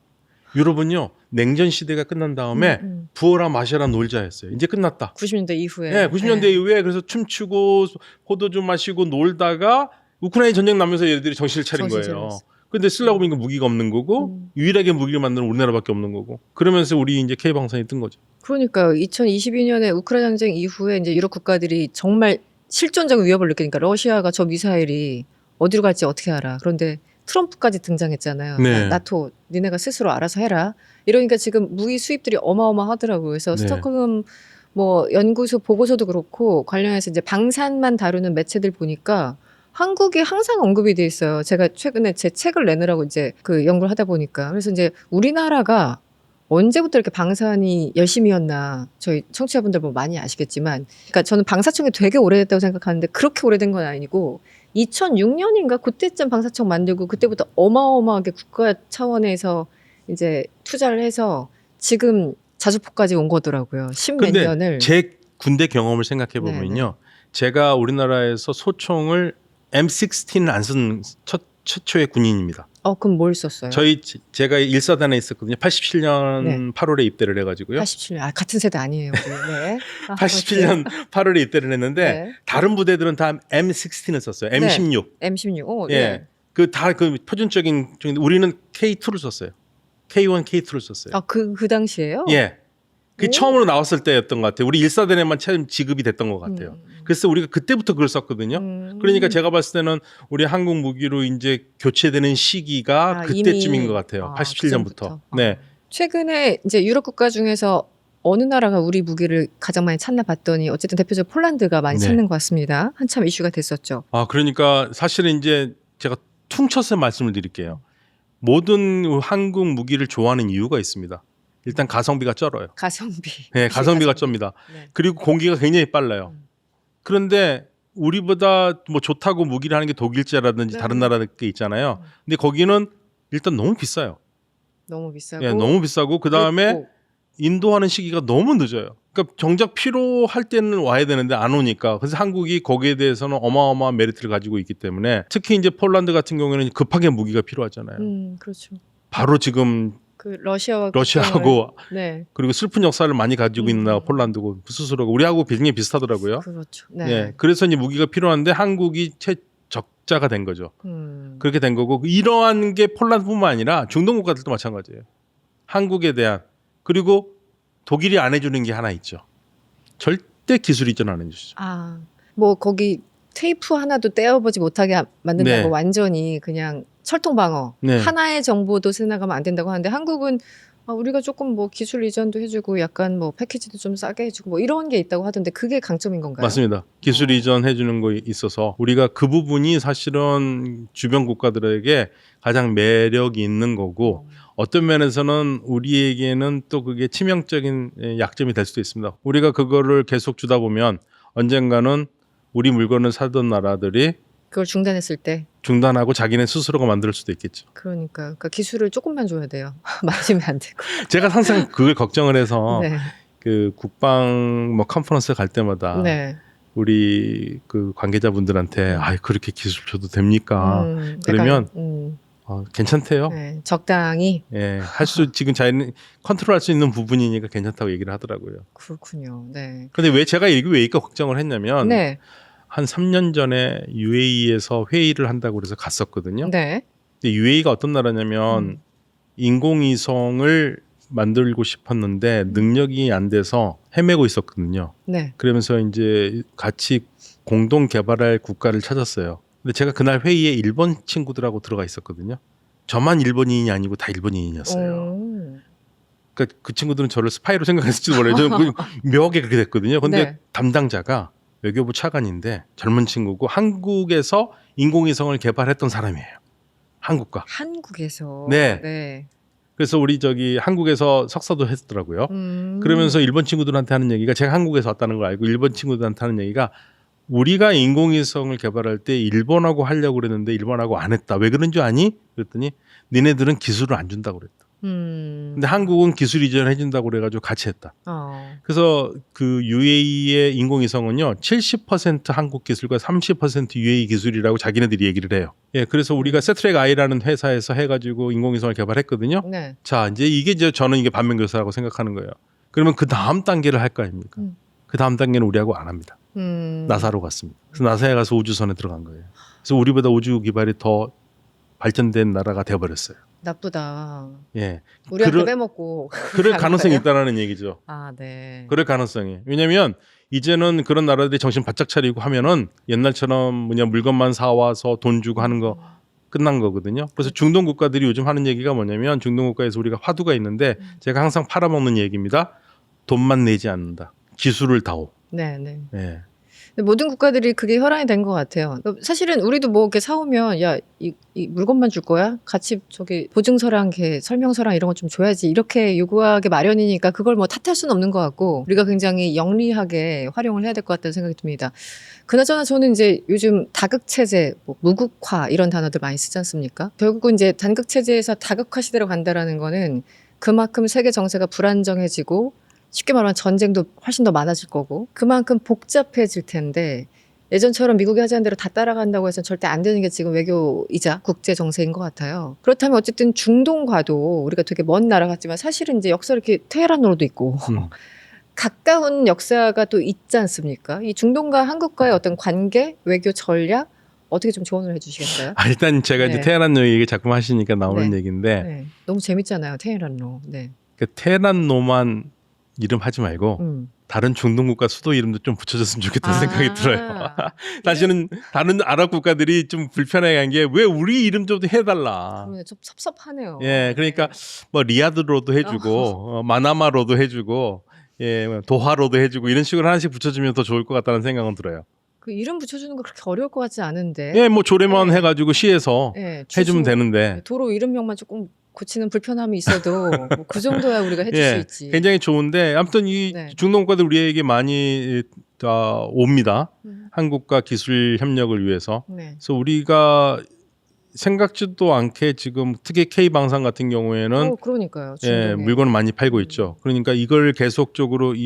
유럽은요 냉전 시대가 끝난 다음에 부어라 마셔라 놀자 했어요. 이제 끝났다. 90년대 이후에. 네, 90년대 이후에 그래서 춤추고 포도주 마시고 놀다가 우크라이나 전쟁 나면서 얘들이 정신을 차린 거예요. 근데 쓰려고 보니까 무기가 없는 거고 유일하게 무기를 만드는 우리나라밖에 없는 거고 그러면서 우리 이제 K방산이 뜬 거죠. 그러니까요. 2022년에 우크라이나 전쟁 이후에 이제 유럽 국가들이 정말 실존적 위협을 느끼니까 러시아가 저 미사일이 어디로 갈지 어떻게 알아. 그런데 트럼프까지 등장했잖아요. 네. 나토 니네가 스스로 알아서 해라. 이러니까 지금 무기 수입들이 어마어마하더라고요. 그래서 네. 스톡홀름 뭐 연구소 보고서도 그렇고 관련해서 이제 방산만 다루는 매체들 보니까 한국이 항상 언급이 돼 있어요. 제가 최근에 제 책을 내느라고 이제 그 연구를 하다 보니까 그래서 이제 우리나라가 언제부터 이렇게 방산이 열심이었나 저희 청취자분들 보면 많이 아시겠지만 그러니까 저는 방사청이 되게 오래됐다고 생각하는데 그렇게 오래된 건 아니고 2006년인가 그때쯤 방사청 만들고 그때부터 어마어마하게 국가 차원에서 이제 투자를 해서 지금 자주포까지 온 거더라고요. 십몇 근데 년을. 제 군대 경험을 생각해 보면요. 제가 우리나라에서 소총을 M16을 안 쓴 최초의 군인입니다. 그럼 뭘 썼어요? 제가 1사단에 있었거든요. 87년 네. 8월에 입대를 해가지고요. 87년. 같은 세대 아니에요. 우리. 네. 87년 8월에 입대를 했는데 네. 다른 부대들은 다 M16을 썼어요. M16. M16. 예. 그 다 그 표준적인 우리는 K2를 썼어요. K1, K2를 썼어요. 그 당시에요? 예. 그 오. 처음으로 나왔을 때였던 것 같아요. 우리 1사단에만 처음 지급이 됐던 것 같아요. 그래서 우리가 그때부터 그걸 썼거든요. 그러니까 제가 봤을 때는 우리 한국 무기로 이제 교체되는 시기가 그때쯤인 이미. 것 같아요. 그 87년부터. 전부터. 네. 최근에 이제 유럽 국가 중에서 어느 나라가 우리 무기를 가장 많이 찾나 봤더니 어쨌든 대표적으로 폴란드가 많이 네. 찾는 것 같습니다. 한참 이슈가 됐었죠. 그러니까 사실은 이제 제가 퉁쳐서 말씀을 드릴게요. 모든 한국 무기를 좋아하는 이유가 있습니다. 일단 가성비가 쩔어요. 가성비. 네, 가성비가 쩝니다. 네. 그리고 공기가 굉장히 빨라요. 그런데 우리보다 뭐 좋다고 무기를 하는 게 독일제라든지 네. 다른 나라 게 있잖아요. 근데 거기는 일단 너무 비싸요. 너무 비싸고. 예, 너무 비싸고 그 다음에 그리고 인도하는 시기가 너무 늦어요. 그러니까 정작 필요할 때는 와야 되는데 안 오니까. 그래서 한국이 거기에 대해서는 어마어마한 메리트를 가지고 있기 때문에 특히 이제 폴란드 같은 경우에는 급하게 무기가 필요하잖아요. 그렇죠. 바로 지금 그 러시아하고 네. 그리고 슬픈 역사를 많이 가지고 있는 나라가 폴란드고 스스로가 우리하고 굉장히 비슷하더라고요. 그렇죠. 네. 네. 그래서 이제 무기가 필요한데 한국이 최적자가 된 거죠. 그렇게 된 거고 이러한 게 폴란드뿐만 아니라 중동 국가들도 마찬가지예요. 한국에 대한 그리고 독일이 안 해주는 게 하나 있죠. 절대 기술 이전 안 해주죠. 뭐 거기 테이프 하나도 떼어보지 못하게 만든다고 네. 완전히 그냥 철통 방어 네. 하나의 정보도 새나가면 안 된다고 하는데 한국은 우리가 조금 뭐 기술 이전도 해주고 약간 뭐 패키지도 좀 싸게 해주고 뭐 이런 게 있다고 하던데 그게 강점인 건가요? 맞습니다. 기술 이전 해주는 거 있어서 우리가 그 부분이 사실은 주변 국가들에게 가장 매력이 있는 거고 어떤 면에서는 우리에게는 또 그게 치명적인 약점이 될 수도 있습니다. 우리가 그거를 계속 주다 보면 언젠가는 우리 물건을 사던 나라들이 그걸 중단했을 때 중단하고 자기네 스스로가 만들 수도 있겠죠. 그러니까 기술을 조금만 줘야 돼요. 맞으면 안 되고. 제가 항상 그걸 걱정을 해서 네. 그 국방 뭐 컨퍼런스 갈 때마다 네. 우리 그 관계자분들한테 그렇게 기술 줘도 됩니까? 그러면 약간, 괜찮대요. 네, 적당히. 예, 지금 자기는 컨트롤할 수 있는 부분이니까 괜찮다고 얘기를 하더라고요. 그렇군요. 네. 근데 왜 제가 왜 이까 걱정을 했냐면 네. 한 3년 전에 UAE에서 회의를 한다고 그래서 갔었거든요. 네. 근데 UAE가 어떤 나라냐면 인공위성을 만들고 싶었는데 능력이 안 돼서 헤매고 있었거든요. 네. 그러면서 이제 같이 공동 개발할 국가를 찾았어요. 근데 제가 그날 회의에 일본 친구들하고 들어가 있었거든요. 저만 일본인이 아니고 다 일본인이었어요. 그러니까 그 친구들은 저를 스파이로 생각했을지도 몰라요. 저는 묘하게 그렇게 됐거든요. 근데 네. 담당자가 외교부 차관인데 젊은 친구고 한국에서 인공위성을 개발했던 사람이에요. 한국과. 한국에서. 네. 네. 그래서 우리 한국에서 석사도 했더라고요. 그러면서 일본 친구들한테 하는 얘기가 제가 한국에서 왔다는 걸 알고 일본 친구들한테 하는 얘기가 우리가 인공위성을 개발할 때 일본하고 하려고 그랬는데 일본하고 안 했다. 왜 그런 줄 아니? 그랬더니 니네들은 기술을 안 준다고 그랬다. 근데 한국은 기술 이전을 해준다고 그래가지고 같이 했다. 그래서 그 UAE의 인공위성은요 70% 한국 기술과 30% UAE 기술이라고 자기네들이 얘기를 해요. 예, 그래서 우리가 세트랙 I라는 회사에서 해가지고 인공위성을 개발했거든요. 네. 자, 이제 저는 이게 반면교사라고 생각하는 거예요. 그러면 그 다음 단계를 할 거 아닙니까? 그 다음 단계는 우리하고 안 합니다. 나사로 갔습니다. 그래서 나사에 가서 우주선에 들어간 거예요. 그래서 우리보다 우주 기발이 더 발전된 나라가 돼버렸어요. 나쁘다. 예, 우리한테 빼먹고. 그럴 가능성이 있다라는 얘기죠. 네. 그럴 가능성이. 왜냐하면 이제는 그런 나라들이 정신 바짝 차리고 하면은 옛날처럼 물건만 사와서 돈 주고 하는 거 끝난 거거든요. 그래서 중동 국가들이 요즘 하는 얘기가 뭐냐면 중동 국가에서 우리가 화두가 있는데 제가 항상 팔아먹는 얘기입니다. 돈만 내지 않는다. 기술을 다오. 네. 예. 모든 국가들이 그게 혈안이 된 것 같아요. 사실은 우리도 뭐 이렇게 사오면 이 물건만 줄 거야? 같이 보증서랑 설명서랑 이런 거 좀 줘야지. 이렇게 요구하게 마련이니까 그걸 뭐 탓할 수는 없는 것 같고 우리가 굉장히 영리하게 활용을 해야 될 것 같다는 생각이 듭니다. 그나저나 저는 이제 요즘 다극체제, 무국화 이런 단어들 많이 쓰지 않습니까? 결국은 이제 단극체제에서 다극화 시대로 간다라는 거는 그만큼 세계 정세가 불안정해지고 쉽게 말하면 전쟁도 훨씬 더 많아질 거고 그만큼 복잡해질 텐데 예전처럼 미국이 하자는 대로 다 따라간다고 해서 절대 안 되는 게 지금 외교이자 국제 정세인 것 같아요. 그렇다면 어쨌든 중동과도 우리가 되게 먼 나라 같지만 사실은 이제 역사 이렇게 테헤란으로도 있고 가까운 역사가 또 있지 않습니까? 이 중동과 한국과의 어떤 관계, 외교 전략 어떻게 좀 조언을 해주시겠어요? 일단 제가 이제 테헤란 얘기 자꾸 하시니까 나오는 얘기인데 네. 너무 재밌잖아요, 테헤란로. 네. 그 테헤란로만 이름 하지 말고 다른 중동 국가 수도 이름도 좀 붙여줬으면 좋겠다는 생각이 들어요. 사실은 다른 아랍 국가들이 좀 불편해한 게 왜 우리 이름 좀 해달라. 좀 섭섭하네요. 예, 그러니까 뭐 리야드로도 해주고 마나마로도 해주고 도하로도 해주고 이런 식으로 하나씩 붙여주면 더 좋을 것 같다는 생각은 들어요. 그 이름 붙여주는 거 그렇게 어려울 것 같지 않은데. 예, 뭐 조례만 해가지고 시에서 해주면 되는데. 도로 이름명만 조금 고치는 불편함이 있어도 뭐 그 정도야 우리가 해줄 수 있지. 굉장히 좋은데 아무튼 이 중동 국가들 우리에게 많이 옵니다. 한국과 기술 협력을 위해서. 그래서 우리가 생각지도 않게 지금 특히 K방산 같은 경우에는 그러니까요. 물건을 많이 팔고 있죠. 그러니까 이걸 계속적으로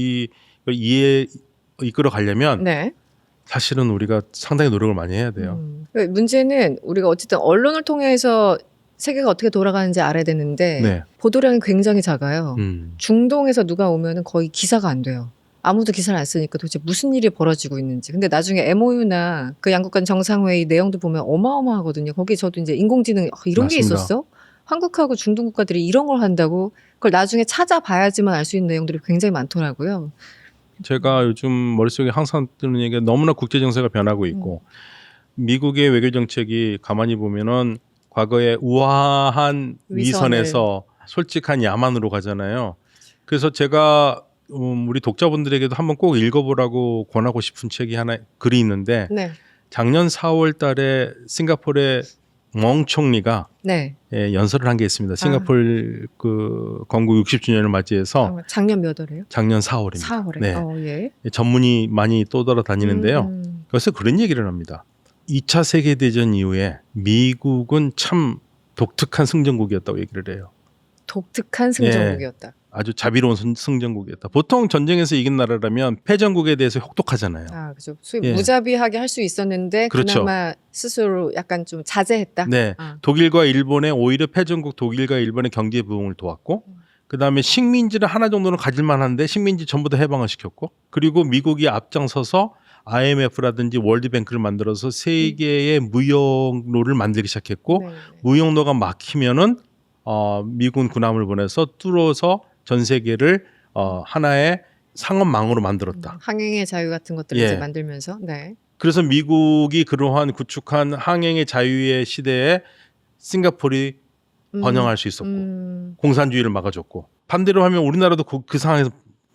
이끌어 가려면 사실은 우리가 상당히 노력을 많이 해야 돼요. 문제는 우리가 어쨌든 언론을 통해서 세계가 어떻게 돌아가는지 알아야 되는데 보도량이 굉장히 작아요. 중동에서 누가 오면은 거의 기사가 안 돼요. 아무도 기사를 안 쓰니까 도대체 무슨 일이 벌어지고 있는지. 근데 나중에 MOU나 그 양국 간 정상회의 내용도 보면 어마어마하거든요. 거기 저도 이제 인공지능 이런 게 있었어? 한국하고 중동 국가들이 이런 걸 한다고? 그걸 나중에 찾아봐야지만 알 수 있는 내용들이 굉장히 많더라고요. 제가 요즘 머릿속에 항상 드는 얘기가 너무나 국제 정세가 변하고 있고 미국의 외교 정책이 가만히 보면은 과거에 우아한 위선을. 위선에서 솔직한 야만으로 가잖아요. 그래서 제가 우리 독자분들에게도 한번 꼭 읽어보라고 권하고 싶은 책이 하나 글이 있는데 네. 작년 4월 달에 싱가포르의 멍 총리가 네. 연설을 한 게 있습니다. 싱가포르 그 건국 60주년을 맞이해서 작년 몇 월이에요? 작년 4월입니다. 4월에. 네. 예. 전문이 많이 떠돌아다니는데요. 그래서 그런 얘기를 합니다. 2차 세계대전 이후에 미국은 참 독특한 승전국이었다고 얘기를 해요. 독특한 승전국이었다. 아주 자비로운 승전국이었다. 보통 전쟁에서 이긴 나라라면 패전국에 대해서 혹독하잖아요. 아, 그죠. 소위 무자비하게 할 수 있었는데 그렇죠. 그나마 스스로 약간 좀 자제했다. 네, 독일과 일본에 오히려 패전국 독일과 일본의 경제 부흥을 도왔고, 그 다음에 식민지를 하나 정도는 가질 만한데 식민지 전부 다 해방을 시켰고, 그리고 미국이 앞장서서 IMF라든지 월드뱅크를 만들어서 세계의 무역로를 만들기 시작했고, 네. 무역로가 막히면은 미군 군함을 보내서 뚫어서 전 세계를 하나의 상업망으로 만들었다. 항행의 자유 같은 것들을 이제 만들면서. 네. 그래서 미국이 그러한 구축한 항행의 자유의 시대에 싱가포르이 번영할 수 있었고 공산주의를 막아줬고, 반대로 하면 우리나라도 그 상황에서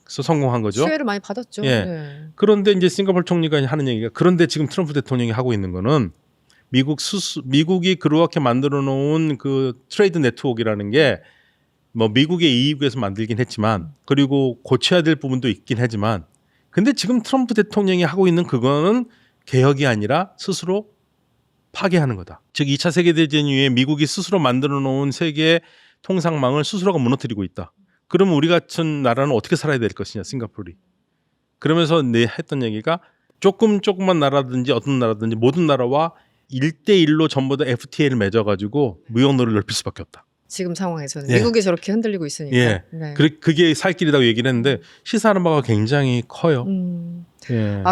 성공한 거죠. 수혜를 많이 받았죠. 예. 네. 그런데 이제 싱가포르 총리가 하는 얘기가, 그런데 지금 트럼프 대통령이 하고 있는 거는 미국이 그렇게 만들어 놓은 그 트레이드 네트워크라는 게 뭐 미국의 이익 위해서 만들긴 했지만, 그리고 고쳐야 될 부분도 있긴 하지만, 근데 지금 트럼프 대통령이 하고 있는 그거는 개혁이 아니라 스스로 파괴하는 거다. 즉 2차 세계대전 이후에 미국이 스스로 만들어 놓은 세계 통상망을 스스로가 무너뜨리고 있다. 그러면 우리 같은 나라는 어떻게 살아야 될 것이냐, 싱가포르이. 그러면서 했던 얘기가, 조금만 나라든지 어떤 나라든지 모든 나라와 1대1로 전부 다 FTA를 맺어가지고 무역로를 넓힐 수밖에 없다. 지금 상황에서는 미국이 저렇게 흔들리고 있으니까. 네. 그게 살 길이라고 얘기를 했는데 시사하는 바가 굉장히 커요.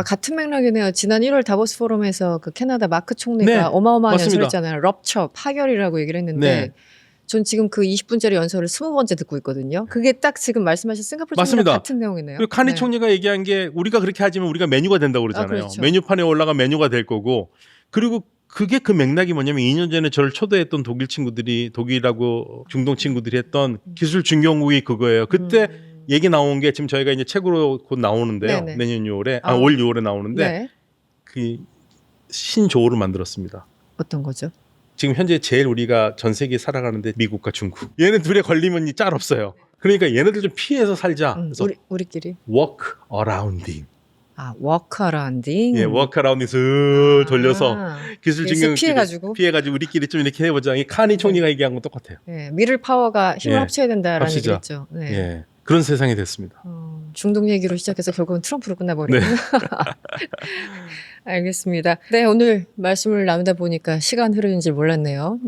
같은 맥락이네요. 지난 1월 다보스 포럼에서 그 캐나다 마크 총리가 어마어마한 연설을 했잖아요. 럽처, 파결이라고 얘기를 했는데 전 지금 그 20분짜리 연설을 20번째 듣고 있거든요. 그게 딱 지금 말씀하신 싱가포르 총리랑 같은 내용이네요. 그리고 카니 총리가 얘기한 게, 우리가 그렇게 하지만 우리가 메뉴가 된다고 그러잖아요. 그렇죠. 메뉴판에 올라가 메뉴가 될 거고, 그리고 그게 그 맥락이 뭐냐면 2년 전에 저를 초대했던 독일하고 중동 친구들이 했던 기술 중견국이 그거예요. 그때 얘기 나온 게 지금 저희가 이제 책으로 곧 나오는데요. 내년 6월에 올 6월에 나오는데 그 신조어를 만들었습니다. 어떤 거죠? 지금 현재 제일 우리가 전 세계에 살아가는데 미국과 중국. 얘네 둘에 걸리면 짤 없어요. 그러니까 얘네들 좀 피해서 살자. 그래서 우리끼리 work arounding. 워크어라운딩. 워크어라운딩 슥 돌려서 기술 증명 피해가지고 우리끼리 좀 이렇게 해보자. 이 카니 총리가 얘기한 건 똑같아요. 미를 파워가 힘을 합쳐야 된다라는 합치자. 얘기겠죠. 그런 세상이 됐습니다. 중동 얘기로 시작해서 결국은 트럼프로 끝나버리네. 알겠습니다. 네, 오늘 말씀을 나누다 보니까 시간 흐르는 줄 몰랐네요.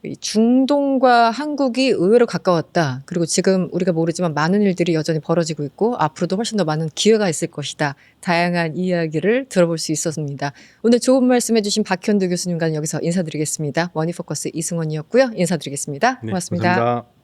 이 중동과 한국이 의외로 가까웠다. 그리고 지금 우리가 모르지만 많은 일들이 여전히 벌어지고 있고 앞으로도 훨씬 더 많은 기회가 있을 것이다. 다양한 이야기를 들어볼 수 있었습니다. 오늘 좋은 말씀해 주신 박현두 교수님과는 여기서 인사드리겠습니다. 머니포커스 이승원이었고요. 인사드리겠습니다. 고맙습니다. 감사합니다.